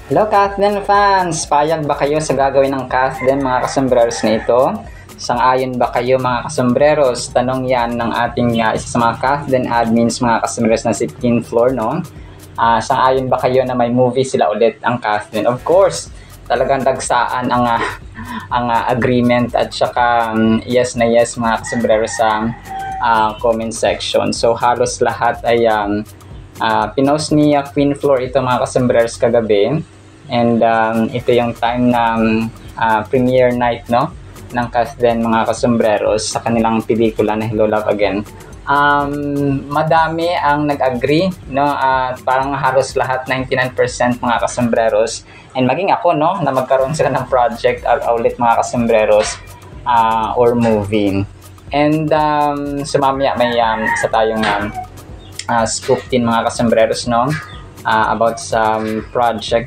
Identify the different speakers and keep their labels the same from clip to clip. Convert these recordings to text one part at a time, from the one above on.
Speaker 1: Hello Kathleen fans! Payag ba kayo sa gagawin ng Kathleen mga kasombreros na ito? Sang-ayon ba kayo mga kasombreros? Tanong yan ng ating isa sa mga Kathleen admins mga kasombreros na si Teen Floor, no? Sang-ayon ba kayo na may movie sila ulit ang Kathleen? Of course, talagang dagsaan ang agreement at saka yes na yes mga kasombreros sa comment section. So halos lahat ay pinost ni Queen Floor ito mga kasombreros kagabi. And ito yung time ng premiere night, no, ng Kathleen mga kasombreros sa kanilang pelikula na Hello Love Again. Madami ang nag-agree, no, parang halos lahat 99% mga kasombreros, and maging ako, no, na magkaroon sila ng project ulit mga kasombreros or movie. And mamaya may isa tayong scoop din mga kasombreros, no, about sa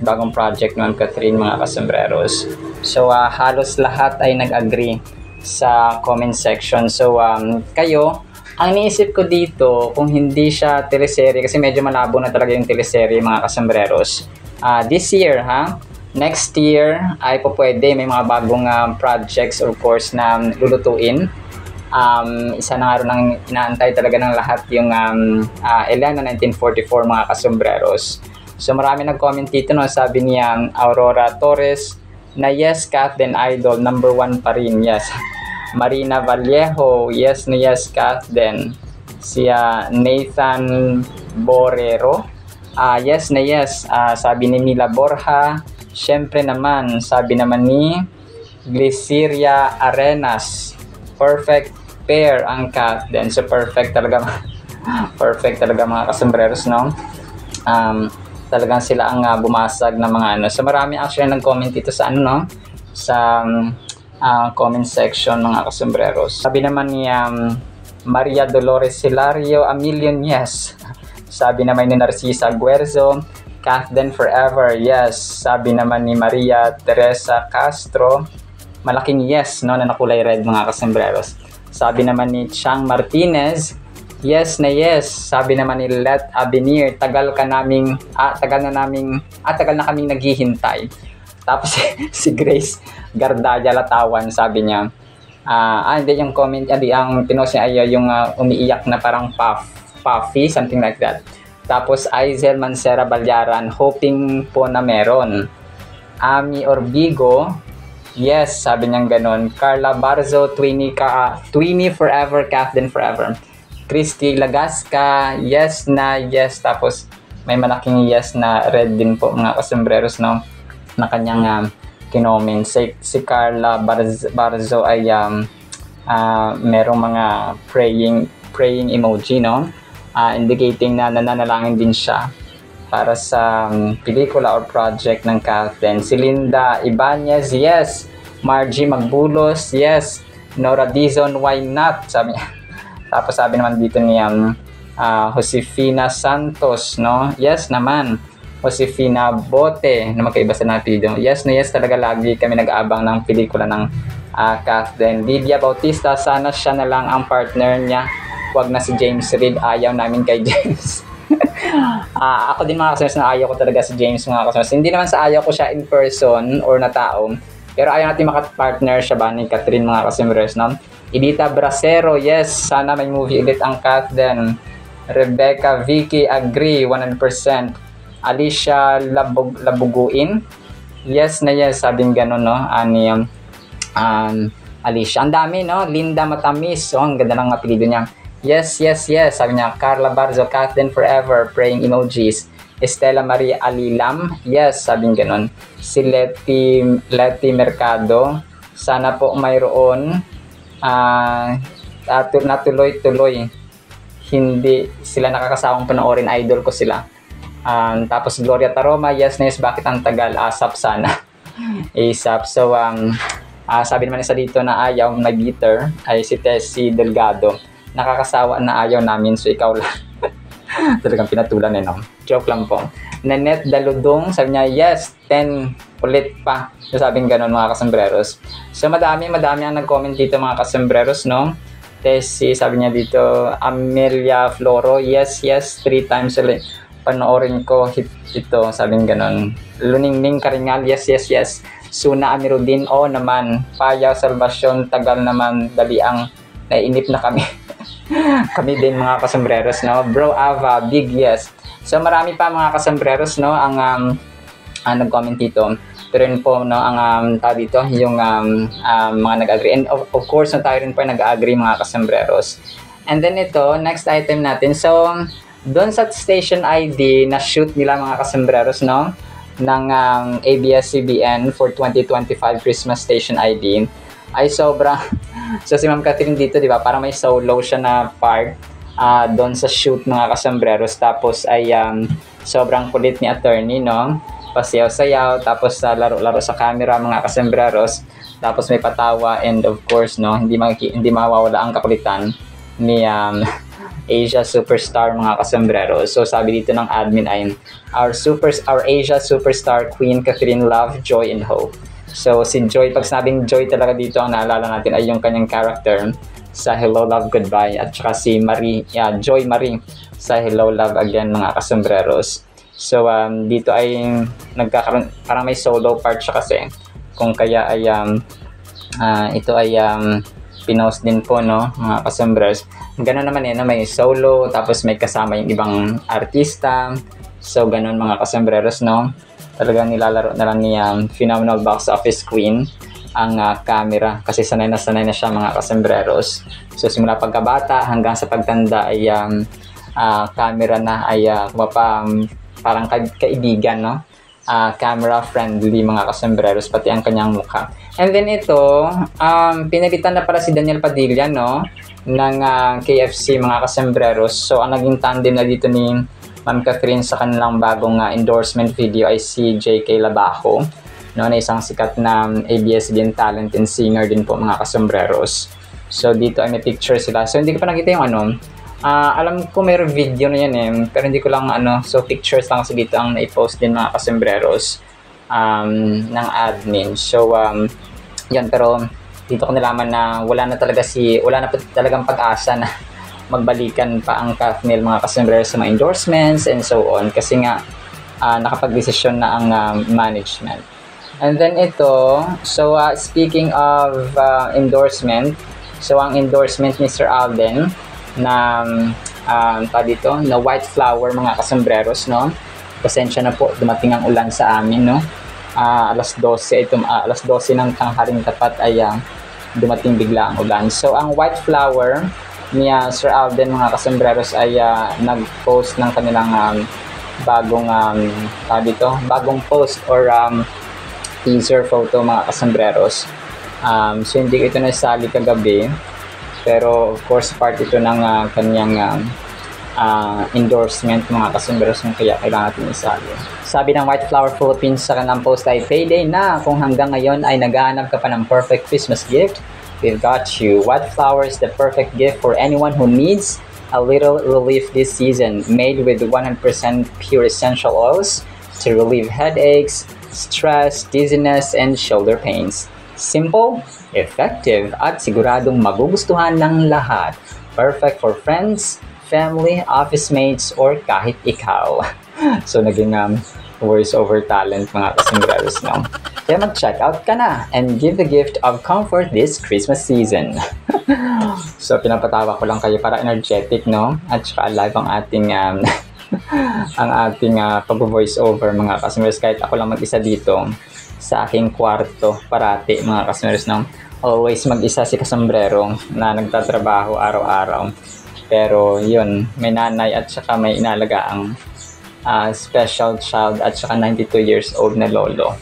Speaker 1: bagong project ng Catherine mga kasombreros. So halos lahat ay nag-agree sa comment section. So kayo, ang iniisip ko dito, kung hindi siya teleserye, kasi medyo malabo na talaga yung teleserye mga kasombreros, this year next year ay po pwede may mga bagong projects or course na lulutuin. Isa na nga rin ang inaantay talaga ng lahat yung Elena 1944 mga kasombreros. So marami nag-comment dito, no, sabi niya Aurora Torres na yes, Kathleen Idol, number 1 pa rin, yes. Marina Vallejo, yes na yes, Kathleen. Si Nathan Borrero, yes na yes. Sabi ni Mila Borja, syempre naman, sabi naman ni Glyceria Arenas, perfect pair ang Kathleen. So perfect talaga perfect talaga mga kasombreros, no. Talagang sila ang bumasag ng mga ano. So marami actually nag-comment dito sa no, sa comment section mga kasombreros. Sabi naman ni Maria Dolores Hilario, a million yes. Sabi naman ni Narcisa Guerzo, Kathleen forever, yes. Sabi naman ni Maria Teresa Castro, malaking yes, no, na nakulay red mga kasombreros. Sabi naman ni Chang Martinez, yes na yes. Sabi naman ni Let Avenir, tagal na kaming naghihintay. Tapos si Grace Gardaya Latawan, sabi niya, hindi yung comment, ang pinost niya ay yung umiiyak na parang puffy, something like that. Tapos Aizel Mancera Balyaran, hoping po na meron. Ami Orbigo, yes, sabi niyang ganon. Carla Barzo, Twinnie forever, Kathleen forever. Christy Lagasca, yes na yes. Tapos may malaking yes na red din po mga kasombreros, no, na kanyang kinoment. Si Carla Barzo ay merong mga praying emoji, no, indicating na nananalangin din siya para sa pelikula or project ng Kathleen. Si Linda Ibanez, yes. Margie Magbulos, yes. Nora Dizon, why not? Sabi niya. Tapos sabi naman dito ni Josefina Santos, no? Yes naman. Josefina Bote, na magkaiba sa napidyo. Yes na yes talaga, lagi kami nag-aabang ng pelikula ng Kathleen. Lydia Bautista, sana siya na lang ang partner niya. Huwag na si James Reid, ayaw namin kay James. Ako din mga kasombreros, na ayaw ko talaga si James mga kasombreros. Hindi naman sa ayaw ko siya in person or na tao, pero ayaw natin makapartner siya ba ni Catherine mga kasombreros, no? Edita Bracero, yes, sana may movie ulit ang Kathleen. Rebecca Vicky, agree 100%. Alicia Labuguin, yes na yes, sabing gano'n, no, ani Alicia. Ang dami, no? Linda Matamis, ang ganda ng apelido niya. Yes, yes, yes. Sabi niya, Carla Barzo, Kathleen forever, praying emojis. Estela Maria Alilam, yes, sabing ganon. Si Letty Mercado, sana po mayroon natuloy-tuloy. Hindi sila nakakasawang panoorin, idol ko sila. Tapos Gloria Taroma, yes na yes, bakit ang tagal? ASAP sana. ASAP. So, sabi naman isa dito na ayaw na bitter ay si Tessie Delgado. Nakakasawa na ayaw namin, so ikaw lang. Talagang pinatulan, no? Joke lang po. Nanette Daludong, sabi niya, yes, 10 ulit pa. So sabing ganun mga kasombreros. So madami ang nag-comment dito mga kasombreros, no? Tessie, sabi niya dito, Amelia Floro, yes, 3 times ulit. panoorin ko ito, sabing ganon. Luningning Karingal, yes, yes, yes. Suna Amiruddin, oo naman. Payaw Salvacion, tagal naman, dali ang naiinip na kami. Kami din mga kasambreros, no? Bro Ava, big yes. So marami pa mga kasambreros, no, ang nag-comment dito. Pero yun po, no, ang dito, yung mga nag-agree. And of course, no, tayo rin po nag-agree mga kasambreros. And then ito, next item natin. So, doon sa station ID na shoot nila mga kasambreros, no, ng ABS-CBN for 2025 Christmas Station ID, ay sobrang, so si Ma'am Catherine dito, di ba, parang may solo siya na part doon sa shoot mga kasambreros. Tapos ay sobrang kulit ni attorney, no, pasayaw-sayaw, tapos laro-laro sa camera mga kasambreros, tapos may patawa, and of course, no, hindi mawawala ang kakulitan ni Asia Superstar mga kasambreros. So sabi dito ng admin ay our Asia Superstar Queen Catherine Love, Joy, and Hope. So si Joy, pag sabing Joy talaga dito, ang naalala natin ay yung kanyang character sa Hello, Love, Goodbye, at saka si Marie, Joy Marie sa Hello, Love Again mga kasambreros. So dito ay nagkakaroon, parang may solo part siya kasi, kung kaya ay ito ay pinost din po, no, mga kasambreros. Ganun naman no, may solo, tapos may kasama yung ibang artista. So ganun mga kasambreros, no, talagang nilalaro na lang ni phenomenal box office queen ang camera, kasi sanay na siya mga kasambreros. So simula pagkabata hanggang sa pagtanda ay camera na ay parang kaibigan, no, camera friendly mga kasambreros, pati ang kanyang mukha. And then ito, pinalitan na para si Daniel Padilla, no, ng KFC mga kasambreros. So ang naging tandem na dito ni Ma'am Catherine sa kanilang bagong endorsement video ay si JK Labajo, no, na isang sikat na ABS-CBN talent and singer din po mga kasambreros. So dito ay may picture sila. So hindi ko pa nakita yung alam ko mayroong video na yan pero hindi ko lang so pictures lang kasi dito ang na-post din mga kasambreros ng admin. So yan, pero dito ko nalaman na wala na talagang pag-asa na magbalikan pa ang Kathniel mga kasambreros sa mga endorsements and so on, kasi nga nakapag-desisyon na ang management. And then ito, so speaking of endorsement, so ang endorsement ni Sir Alden na dito na white flower mga kasambreros, no, pasensya na po, dumating ang ulan sa amin, no, alas 12 ng tanghaling tapat ay dumating bigla ang ulan. So ang white flower ni Sir Alden mga kasambreros ay nag-post ng kanilang bagong post or teaser photo mga kasambreros. So hindi ko ito nasali kagabi, pero of course part ito ng kanyang endorsement mga kasambreros, kaya kailangan natin isali. Sabi ng White Flower Philippines sa kanilang post ay, payday na, kung hanggang ngayon ay naghahanap ka pa ng perfect Christmas gift, we've got you. White Flower is the perfect gift for anyone who needs a little relief this season, made with 100% pure essential oils to relieve headaches, stress, dizziness, and shoulder pains. Simple, effective, at siguradong magugustuhan ng lahat. Perfect for friends, family, office mates, or kahit ikaw. So naging voice-over talent mga kasambreros, no? Kaya mag-check out ka na and give the gift of comfort this Christmas season. So pinapatawa ko lang kayo para energetic, no? At saka live ang ating ang ating pag-voice-over mga kasambreros. Kahit ako lang mag-isa dito sa aking kwarto parati mga kasambreros, no? Always mag-isa si kasombrero na nagtatrabaho araw-araw. Pero yun, may nanay at saka may inalagaang special child at saka 92 years old na lolo.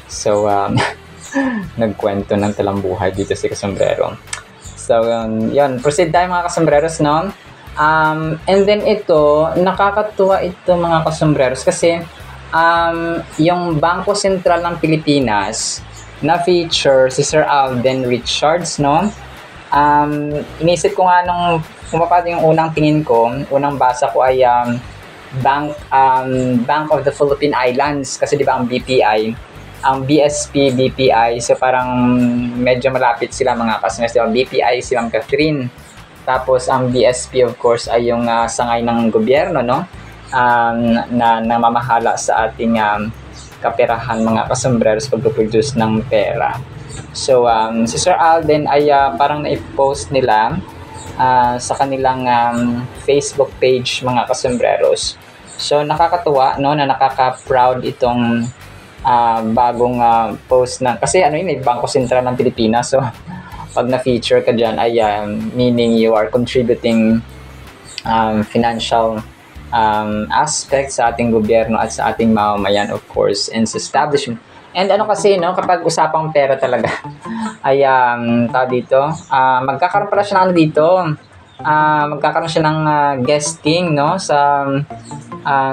Speaker 1: So, nagkwento ng talambuhay dito si kasombrero. So, yun, proceed tayo mga kasombreros, no? And then ito, nakakatuwa ito mga kasombreros kasi yung Bangko Sentral ng Pilipinas na feature si Sir Alden Richards, no? Inisip ko nga nung pumapatid yung unang tingin ko, unang basa ko ay Bank of the Philippine Islands, kasi di ba ang BPI, ang BSP, BPI, so parang medyo malapit sila mga kasingers, di ba? BPI si Ma'am Catherine, tapos ang BSP of course ay yung sangay ng gobyerno, no? na namamahala sa ating kaperahan mga kasambreros pag-produce ng pera. So si Sir Alden ay parang na-post nila sa kanilang Facebook page mga kasambreros. So nakakatuwa no, na nakaka-proud itong bagong post na, kasi ano yun, Bangko Sentral ng Pilipinas. So pag na-feature ka dyan ay meaning you are contributing financial aspect sa ating gobyerno at sa ating mamamayan, of course, and sa establishment. And ano kasi, no, kapag usapang pera talaga, ay, tao dito, magkakaroon pala siya ng ano dito, magkakaroon siya ng guesting, no, sa,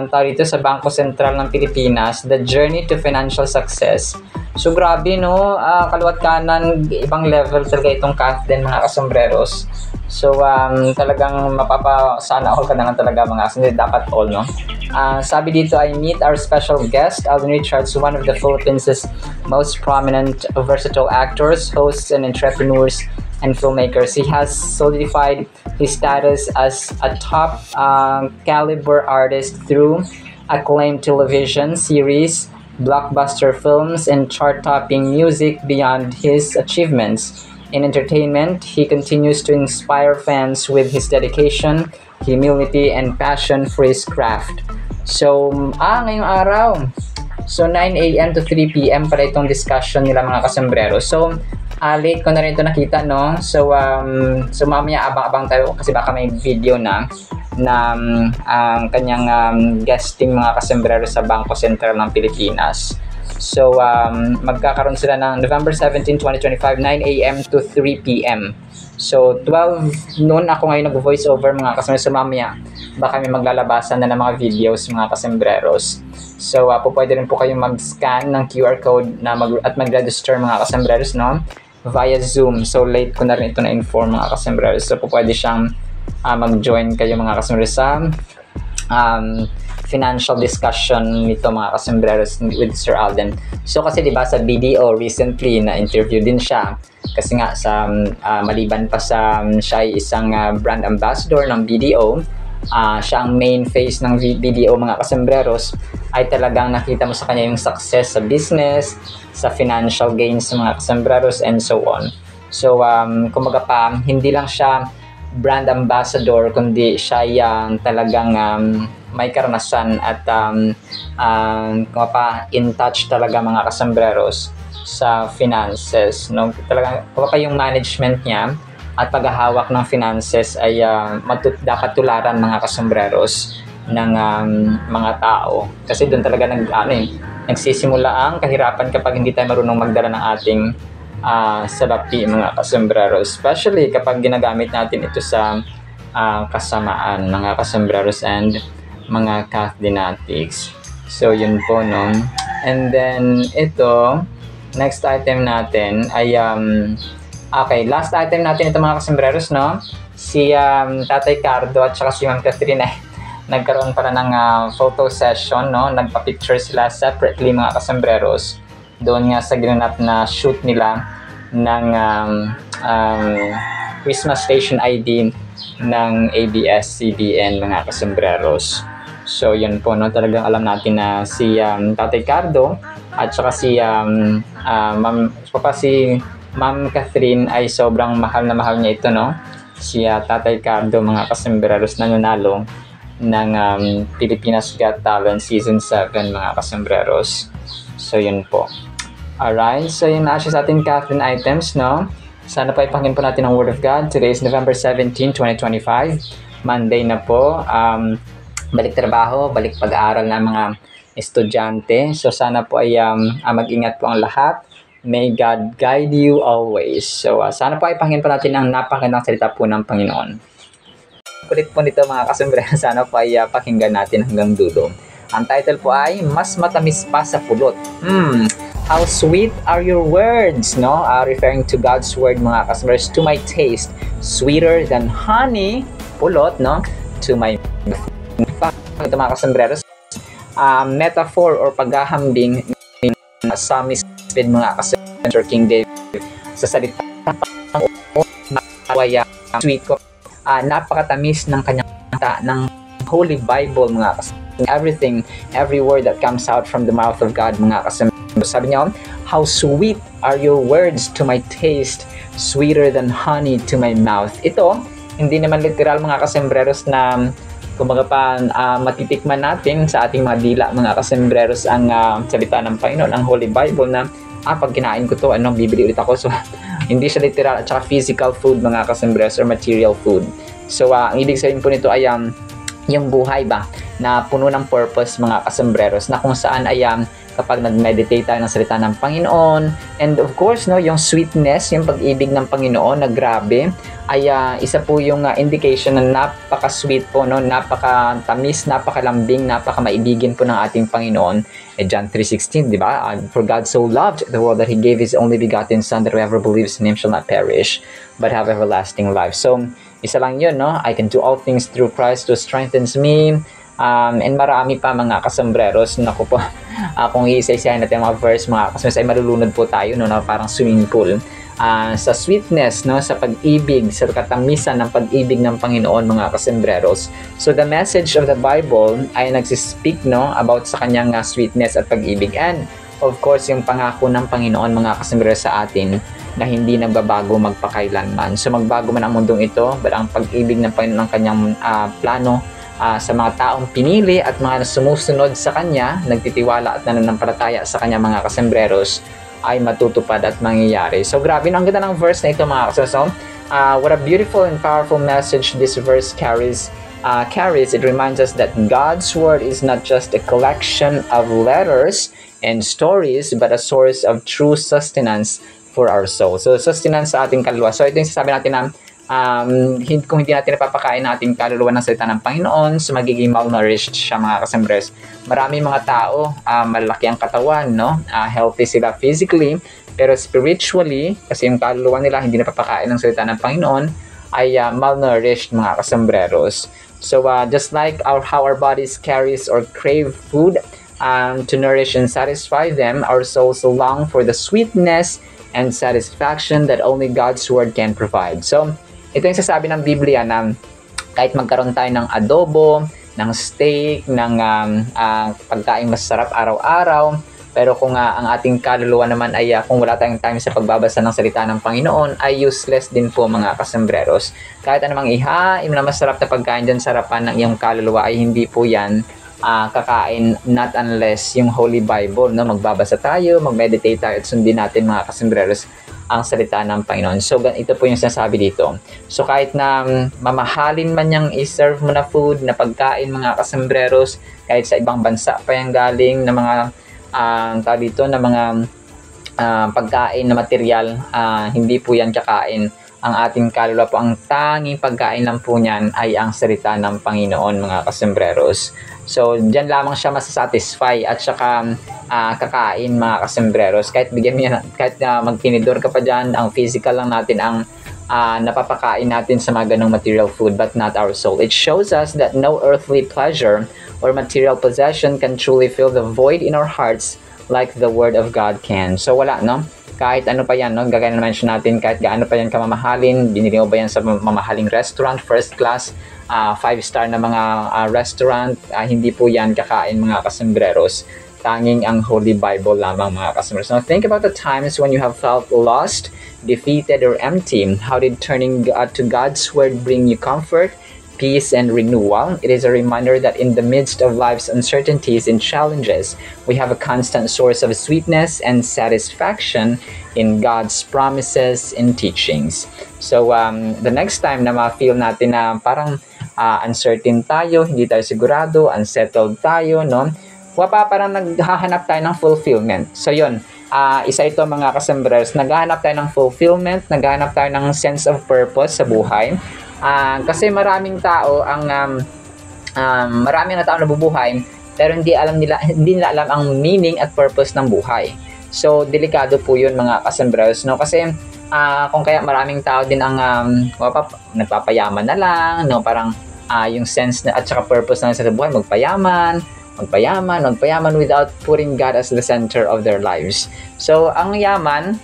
Speaker 1: tao dito, sa Bangko Sentral ng Pilipinas, The Journey to Financial Success. So, grabe, no, kaliwat kanan, ibang level talaga itong Kathleen, mga kasambreros. So, talagang sana all ka na lang talaga mga kasambreros, dapat all, no. Sabi dito, I meet our special guest, Alden Richards, one of the Philippines' most prominent, versatile actors, hosts, and entrepreneurs and filmmakers. He has solidified his status as a top caliber artist through acclaimed television series, blockbuster films, and chart-topping music. Beyond his achievements in entertainment, he continues to inspire fans with his dedication, humility, and passion for his craft. So, ngayong araw. So, 9 a.m. to 3 p.m. para itong discussion nila mga kasombrero. So, late ko na rin ito nakita, no? So, mamaya abang-abang tayo kasi baka may video na kanyang guesting mga kasombrero sa Bangko Sentral ng Pilipinas. So, magkakaroon sila ng November 17, 2025, 9 a.m. to 3 p.m. So, 12 noon ako ngayon nag-voice over mga kasombrero. So, mamaya baka may maglalabasan na ng mga videos mga kasembreros. So, pwede rin po kayong mag-scan ng QR code at mag-register mga kasembreros, no? Via Zoom. So, late ko na rin ito na-inform mga kasembreros. So, pwede siyang mag-join kayo mga kasembreros sa financial discussion nito mga kasembreros with Sir Alden. So, kasi diba sa BDO recently na-interview din siya. Kasi nga sa maliban pa sa siya ay isang brand ambassador ng BDO, siya ang main face ng BDO mga kasembreros, ay talagang nakita mo sa kanya yung success sa business, sa financial gains sa mga kasembreros, and so on. So, kumbaga pa, hindi lang siya brand ambassador, kundi siya yung talagang may karanasan at in touch talaga mga kasembreros sa finances, no? Talagang kumbaga yung management niya at paghahawak ng finances ay dapat tularan mga kasembreros ng mga tao, kasi doon talaga nagsisimula ang kahirapan kapag hindi tayo marunong magdala ng ating salapi mga kasembreros, especially kapag ginagamit natin ito sa kasamaan mga kasembreros and mga kathdinatics. So yun po, no? And then ito, next item natin ay okay, last item natin ito mga kasembreros, no? Si Tatay Cardo at saka si Ma'am Catherine ay nagkaroon para ng photo session, no? Nagpa-picture sila separately mga kasembreros doon nga sa ginanap na shoot nila ng Christmas Station ID ng ABS-CBN mga kasembreros. So yun po, no? Talagang alam natin na si Tatay Cardo at saka si Ma'am Catherine ay sobrang mahal na mahal niya ito, no? Si Tatay Cardo mga kasembreros nananalo ng Pilipinas Got Talent Season 7 mga kasembreros. So yun po. Alright, so yun na siya sa ating Catherine items, no? Sana pa ipakinggan po natin ang Word of God. Today is November 17, 2025. Monday na po. Balik trabaho, balik pag-aaral ng mga estudyante. So sana po ay mag-ingat po ang lahat. May God guide you always. So sana po ay pakinggan po natin ang napakagandang salita po ng Panginoon. Kulit po nito mga kasembreros, sana po ay pakinggan natin hanggang dulo. Ang title po ay Mas Matamis Pa sa Pulot. How sweet are your words, no? Referring to God's word mga kasembreros. To my taste, sweeter than honey, pulot, no? To my ito mga kasembreros, metaphor or paghahambing ng psalmist with mga kasembreros King David sa salita sweet ko, napakatamis ng kanyang ng Holy Bible mga kasembreros. everything, every word that comes out from the mouth of God, mga kasambreros. Sabi niya, how sweet are your words to my taste, sweeter than honey to my mouth. Ito, hindi naman literal, mga kasambreros, na kumbaga pa matitikman natin sa ating mga dila, mga kasambreros, ang salita ng Panginoon, ang Holy Bible, na pag kinain ko to, bibili ulit ako. So, hindi siya literal at saka physical food, mga kasambreros, or material food. So, ang ibig sabihin po nito ay yung buhay ba na puno ng purpose, mga kasambreros, na kung saan ay kapag nag-meditate tayo ng salita ng Panginoon, and of course, yung sweetness, yung pag-ibig ng Panginoon na grabe, ay isa po yung indication na napaka-sweet po, napaka-tamis, napaka-lambing, napaka-maibigin po ng ating Panginoon. John 3:16, di ba? For God so loved the world that He gave His only begotten Son, that whoever believes in Him shall not perish, but have everlasting life. So, isa lang yun, I can do all things through Christ who strengthens me. And marami pa, mga kasambreros. Naku po, kung iisa-isahin natin mga verse, mga kasambreros, ay malulunod po tayo, na parang swimming pool. Sa sweetness, sa pag-ibig, sa katamisan ng pag-ibig ng Panginoon, mga kasambreros. So the message of the Bible ay nagsispeak about sa kanyang sweetness at pag-ibig. And of course, yung pangako ng Panginoon, mga kasambreros, sa atin, na hindi nagbabago magpakailanman. So magbago man ang mundong ito, but ang pag-ibig ng Panginoon, ng kanyang plano sa mga taong pinili at mga sumusunod sa kanya, nagtitiwala at nananampalataya sa kanya, mga kasambreros, ay matutupad at mangyayari. So grabe, ang ganda ng verse na ito, mga kasambreros. What a beautiful and powerful message this verse carries. It reminds us that God's word is not just a collection of letters and stories, but a source of true sustenance for our soul. So sustenance sa ating kaluluwa. So ito yung sasabi natin na kung hindi natin napapakain ng ating kaluluwa ng salita ng Panginoon, so magiging malnourished siya, mga kasambreros. Marami mga tao, malaki ang katawan, healthy sila physically, pero spiritually, kasi yung kaluluwa nila hindi napapakain ng salita ng Panginoon, ay malnourished, mga kasambreros. So just like how our bodies carries or crave food to nourish and satisfy them, our souls long for the sweetness and satisfaction that only God's word can provide. So, ito yung sasabi ng Biblia na kahit magkaroon tayo ng adobo, ng steak, ng pagkain masarap araw-araw, pero kung ang ating kaluluwa naman ay kung wala tayong time sa pagbabasa ng salita ng Panginoon, ay useless din po, mga kasambreros. Kahit anumang ihain na masarap na pagkain dyan sa harapan ng iyong kaluluwa, ay hindi po yan kakain, not unless yung Holy Bible, magbabasa tayo, mag-meditate tayo at sundin natin, mga kasambreros, ang salita ng Panginoon. So ito po yung sinasabi dito. So kahit na mamahalin man yung i-serve mo na food, na pagkain, mga kasambreros, kahit sa ibang bansa pa yung galing, na mga na mga pagkain na material, hindi po yan kakain ang ating kaluluwa po. Ang tanging pagkain lang po niyan ay ang salita ng Panginoon, mga kasambreros. So, diyan lamang siya masasatisfy at saka kakain, mga kasambreros. Kahit bigyan mo yan, kahit magtinidor ka pa dyan, ang physical lang natin ang napapakain natin sa mga ganong material food, but not our soul. It shows us that no earthly pleasure or material possession can truly fill the void in our hearts like the Word of God can. So, wala, kahit ano pa yan, gagaya na mention natin, kahit gaano pa yan kamamahalin, binili mo ba yan sa mamahaling restaurant, first class, 5-star na mga restaurant, hindi po yan kakain, mga kasambreros. Tanging ang Holy Bible lamang, mga kasambreros. Now, think about the times when you have felt lost, defeated, or empty. How did turning to God's Word bring you comfort, peace, and renewal? It is a reminder that in the midst of life's uncertainties and challenges, we have a constant source of sweetness and satisfaction in God's promises and teachings. So, the next time na ma-feel natin na parang uncertain tayo, hindi tayo sigurado, unsettled tayo, parang naghahanap tayo ng fulfillment. So, yun. Isa ito, mga kasambreros, naghahanap tayo ng fulfillment, naghahanap tayo ng sense of purpose sa buhay. Kasi maraming tao maraming na tao nabubuhay, pero hindi nila alam ang meaning at purpose ng buhay. So delikado po 'yun, mga kasambreros, kasi kung kaya maraming tao din ang nagpapayaman na lang, parang yung sense na at saka purpose na sa buhay, magpayaman without putting God as the center of their lives. So, ang yaman,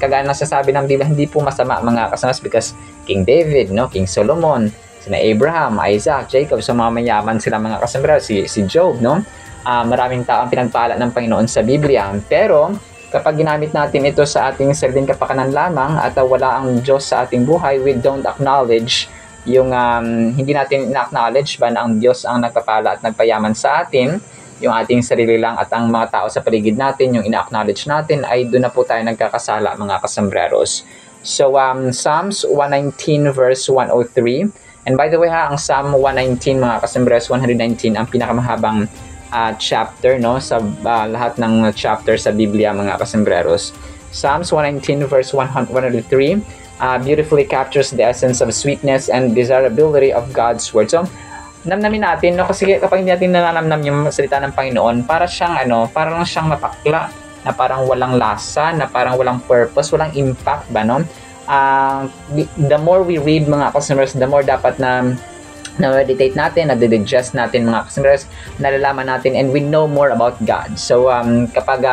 Speaker 1: kagaya na sasabi ng Biblia, hindi po masama, mga kasambreros, because King David, King Solomon, sina Abraham, Isaac, Jacob, so mga mayaman sila mga kasombrero, si Job, no? Maraming tao ang pinagpala ng Panginoon sa Biblia. Pero kapag ginamit natin ito sa ating sariling kapakanan lamang at wala ang Diyos sa ating buhay, we don't acknowledge yung hindi natin na-acknowledge ba na ang Diyos ang nagpapala at nagpayaman sa atin, yung ating sarili lang at ang mga tao sa paligid natin, yung ina-acknowledge natin, ay doon na po tayo nagkakasala mga kasambreros. So, Psalms 119 verse 103. And by the way ang Psalm 119 mga kasambreros, 119 ang pinakamahabang chapter, no, sa lahat ng chapter sa Biblia mga kasambreros. Psalms 119 verse 103 beautifully captures the essence of sweetness and desirability of God's word. So, namnamin natin, no, kasi kapag hindi natin nananamnam yung salita ng Panginoon, para siyang parang siyang mapakla, na parang walang lasa, na parang walang purpose, walang impact ba, no? The more we read mga kasambreros, the more dapat na-meditate natin, na-digest natin mga kasambreros, nalalaman natin, and we know more about God. So, kapag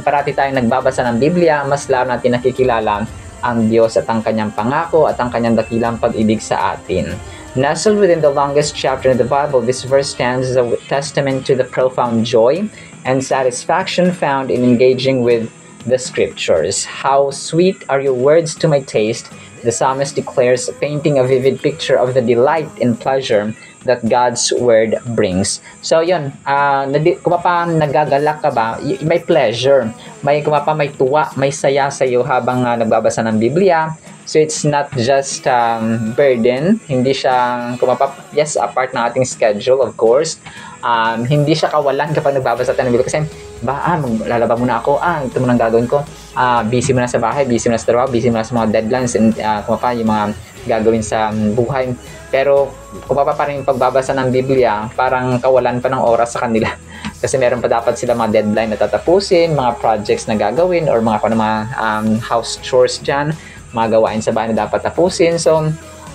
Speaker 1: parati tayong nagbabasa ng Biblia, mas lalo natin nakikilala ang Diyos at ang kanyang pangako at ang kanyang dakilang pag-ibig sa atin. Nestled within the longest chapter in the Bible, this verse stands as a testament to the profound joy and satisfaction found in engaging with the scriptures. How sweet are your words to my taste, the psalmist declares, painting a vivid picture of the delight and pleasure that God's word brings. So yun, kung pa nagagalak ka ba, may pleasure, may tuwa, may saya sa iyo habang nagbabasa ng Biblia. So it's not just burden, hindi siya yes, apart ng ating schedule of course. Hindi siya kawalan kapag nagbabasa tayo ng Biblia kasi lalaba muna ako, ito muna ang gagawin ko, busy muna sa bahay, busy muna sa trabaho, busy muna sa mga deadlines and yung mga gagawin sa buhay. Pero kung pa rin yung pagbabasa ng Biblia, parang kawalan pa ng oras sa kanila kasi meron pa dapat sila mga deadline na tatapusin, mga projects na gagawin or mga house chores dyan, mga gawain sa bahay na dapat tapusin. So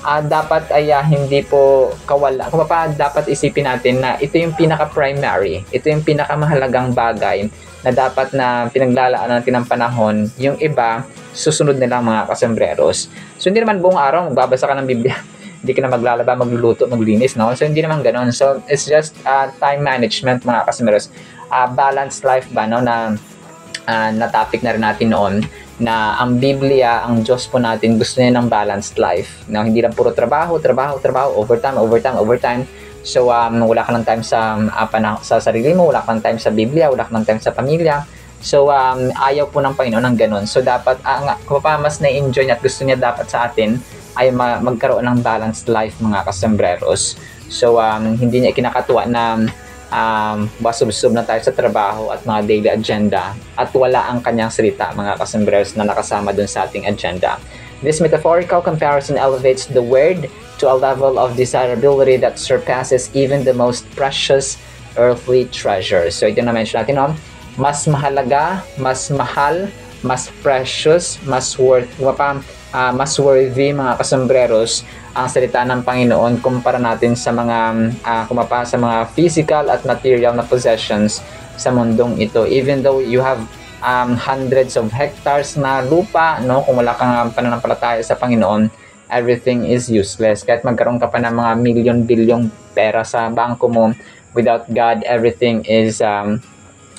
Speaker 1: dapat ay hindi po kawala. Kung pa dapat isipin natin na ito yung pinaka-primary, ito yung pinakamahalagang bagay na dapat na pinaglalaan natin ng panahon. Yung iba, susunod nilang mga kasambreros. So hindi naman buong araw magbabasa ka ng Biblia, hindi ka na maglalaba, magluluto, maglinis, no? So hindi naman ganoon. So it's just time management mga kasambreros. Balanced life ba, no, na topic na rin natin noon, na ang Biblia, ang Diyos po natin, gusto niya ng balanced life. No, hindi lang puro trabaho, overtime. So, wala ka ng time sa sarili mo, wala ka ng time sa Biblia, wala ka ng time sa pamilya. So, ayaw po ng Panginoon ng ganun. So, dapat, kung pa mas na-enjoy niya at gusto niya dapat sa atin, ay magkaroon ng balanced life mga kasambreros. So, hindi niya kinakatuwa na basub-sub na tayo sa trabaho at mga daily agenda at wala ang kanyang salita mga kasambreros na nakasama dun sa ating agenda. This metaphorical comparison elevates the word to a level of desirability that surpasses even the most precious earthly treasures. So ito na mention natin, no? Mas mahalaga, mas mahal, mas precious, mas worthy mga kasambreros ang salita ng Panginoon kumpara natin sa mga sa mga physical at material na possessions sa mundong ito. Even though you have hundreds of hectares na lupa, no, kung wala kang pananampalataya sa Panginoon, everything is useless. Kahit magkaroon ka pa ng mga billion pera sa bangko mo, without God, everything is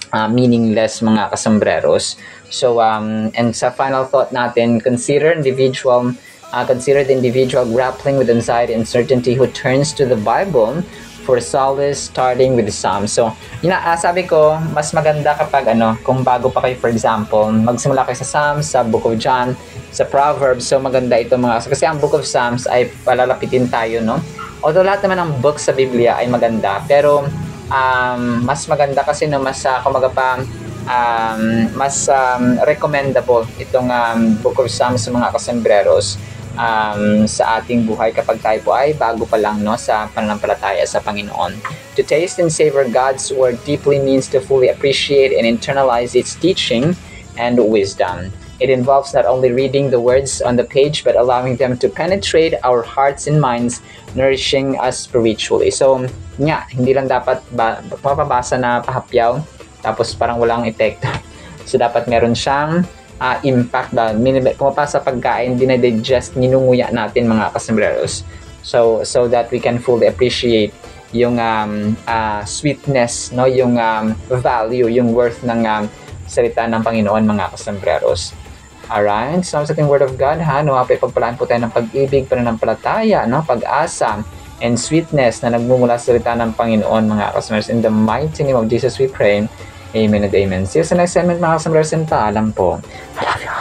Speaker 1: meaningless mga kasambreros. So, and sa final thought natin, consider the individual grappling with anxiety and uncertainty who turns to the Bible for solace, starting with the Psalms. So, sabi ko, mas maganda kapag kung bago pa kayo, for example, magsimula kayo sa Psalms, sa Book of John, sa Proverbs. So, maganda ito kasi ang Book of Psalms ay palalapitin tayo, no? Although lahat naman ng books sa Biblia ay maganda, pero mas maganda kasi mas recommendable itong Book of Psalms sa mga kasambreros sa ating buhay kapag tayo po ay bago pa lang, no, sa pananampalataya sa Panginoon. To taste and savor God's word deeply means to fully appreciate and internalize its teaching and wisdom. It involves not only reading the words on the page but allowing them to penetrate our hearts and minds, nourishing us spiritually. So, hindi lang dapat mapabasa na pahapyaw tapos parang walang epekto. So, dapat meron siyang impact ba, pumapasa sa pagkain, dinadigest, ninunguya natin mga kasembreros. So that we can fully appreciate yung sweetness, no, yung value, yung worth ng salita ng Panginoon mga kasembreros. Alright, so sa ating Word of God, nawapay pagpalaan po tayo ng pag-ibig, pananampalataya, no, pag-asa, and sweetness na nagmumula sa salita ng Panginoon mga kasembreros. In the mighty name of Jesus we pray. Amen and amen. See you sa next segment mga kasembreros, and paalam po. I love you.